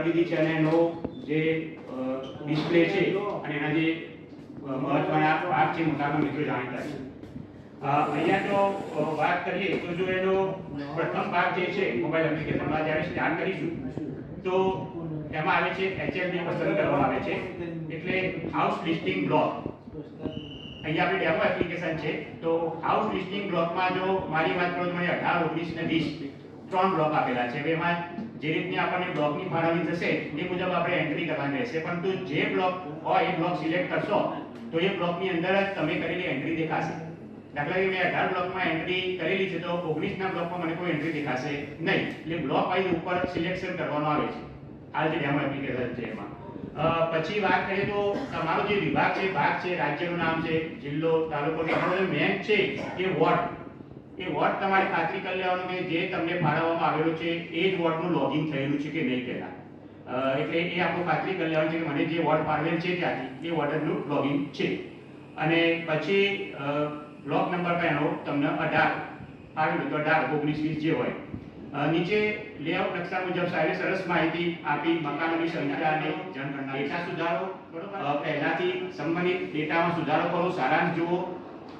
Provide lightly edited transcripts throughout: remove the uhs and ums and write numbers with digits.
દીધી છે અને એનો જે ડિસ્પ્લે છે અને એના જે મહત્વના ભાગ છે મોટાભાગના મિત્રો જાણીતા છે. અહીંયા તો વાત કરીએ તો જો એનો પ્રથમ ભાગ જે છે મોબાઈલ એપ્લિકેશનમાં જ્યારે સ્ટાર્ટ કરીશું તો એમાં આવે છે HLD પસંદ કરવામાં આવે છે એટલે હાઉસ લિસ્ટિંગ બ્લોક. અહીંયા આપણી ડેમો એપ્લિકેશન છે તો હાઉસ લિસ્ટિંગ બ્લોકમાં જો મારી વાત કરું તો મને 18, 19 ને 20 ત્રણ બ્લોક આપેલા છે. એમાં જે રીતની આપણને બ્લોકની ફાળવણી થશે એ મુજબ આપણે એન્ટ્રી કરવાની રહેશે, પરંતુ જે બ્લોક હોય એ બ્લોક સિલેક્ટ કરશો તો એ બ્લોકની અંદર જ તમે કરેલી એન્ટ્રી દેખાશે. દાખલા તરીકે મેં 18 બ્લોકમાં એન્ટ્રી કરેલી છે તો 19ના બ્લોકમાં મને કોઈ એન્ટ્રી દેખાશે નહીં. એટલે બ્લોક વાઇઝ ઉપર સિલેક્શન કરવાનું આવે છે આ જે ડેમો એપ્લિકેશન છે એમાં. પછી વાત કરીએ તો તમારો જે વિભાગ છે, ભાગ છે, રાજ્યનું નામ છે, જિલ્લો, તાલુકો, તમારો જે મેન છે એ વોર્ડ, એ વોર્ડ તમારે ખાતરી કરી લેવાનું કે જે તમને ફાળવવામાં આવેલું છે એ જ વોર્ડનું લોગિન થયેલું છે કે નહીં પહેલા. એટલે એ આપણું ખાતરી કરી લેવાનું છે કે મને જે વોર્ડ ફાળવેલ છે ત્યાંથી એ વોર્ડનું લોગિન છે. અને પછી બ્લોક નંબર પર એનો તમને 18 ફાળવેલું તો 18, 19, 20 જે હોય. નીચે લેઆઉટ નકશા મુજબ સાહેબે સરસ માહિતી આપી. મકાનોની સંખ્યા અને જનગણના ડેટા સુધારો, પહેલાથી સંબંધિત ડેટામાં સુધારો કરો, સારાંશ જુઓ,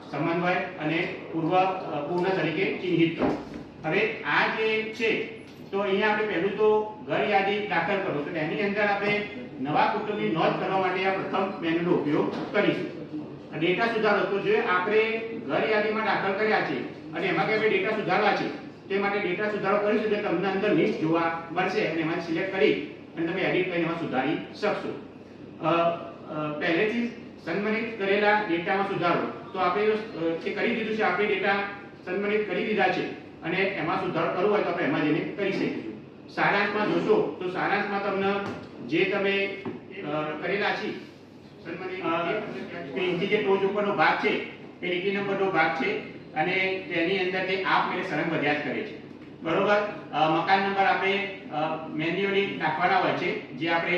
સમન્વય અને પૂર્ણ તરીકે ચિહ્નિત કરો. હવે આ જે છે તો અહીંયા આપણે પહેલું તો ઘર યાદી દાખલ કરો તો એની અંદર આપણે નવા કુટુંબની નોંધ કરવા માટે આ પ્રથમ મેનુનો ઉપયોગ કરીશું. ડેટા સુધારો તો જે આપણે ઘર યાદીમાં દાખલ કર્યા છે અને એમાં કે આપણે ડેટા સુધારવા છે તે માટે ડેટા સુધારો કરીશું એટલે તમને અંદર લિસ્ટ જોવા મળશે અને એમાં સિલેક્ટ કરી અને તમે એડિટ કરીને એમાં સુધારી શકશો. પહેલેથી સંબંધિત કરેલા ડેટામાં સુધારો તો આપણે એ કરી દીધું છે, આપણે ડેટા સંબંધિત કરી દીધા છે અને એમાં સુધારો કરવો હોય તો આપણે એમાં જઈને કરી શકીશું. સારાંશમાં જોશો તો સારાંશમાં તમને જે તમે કરેલા છે સંબંધિત જે ટોચ ઉપરનો ભાગ છે એ લીટી નંબરનો ભાગ છે અને તેની અંદર તે આપમેળે સળંગ વધ્યા જ કરે છે. બરોબર. મકાન નંબર આપણે મેન્યુઅલી નાખવાના હોય છે જે આપણે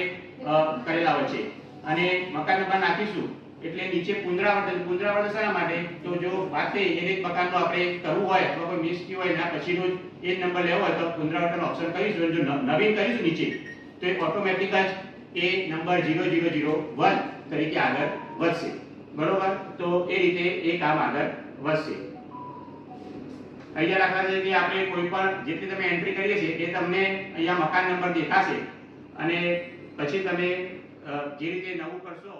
કરેલા હોય છે અને મકાન નંબર નાખીશું એટલે નીચે પુનરાવર્તન શા માટે તો જો વાત થઈ એક મકાનનો આપણે કરવું હોય તો કોઈ મિસ થયું હોય એના પછીનો એ જ નંબર લેવો હોય તો પુનરાવર્તન ઓપ્શન કરીશું. જો નવીન કરીશું નીચે તો એ ઓટોમેટિક જ એ નંબર 0001 તરીકે આગળ વધશે. બરોબર. તો એ રીતે એ કામ આગળ વધશે. અહીંયા દાખલા તરીકે આપણે કોઈ પણ જેટલી તમે એન્ટ્રી કરીએ છીએ એ તમને અહીંયા મકાન નંબર દેખાશે અને પછી તમે જે રીતે નવું કરશો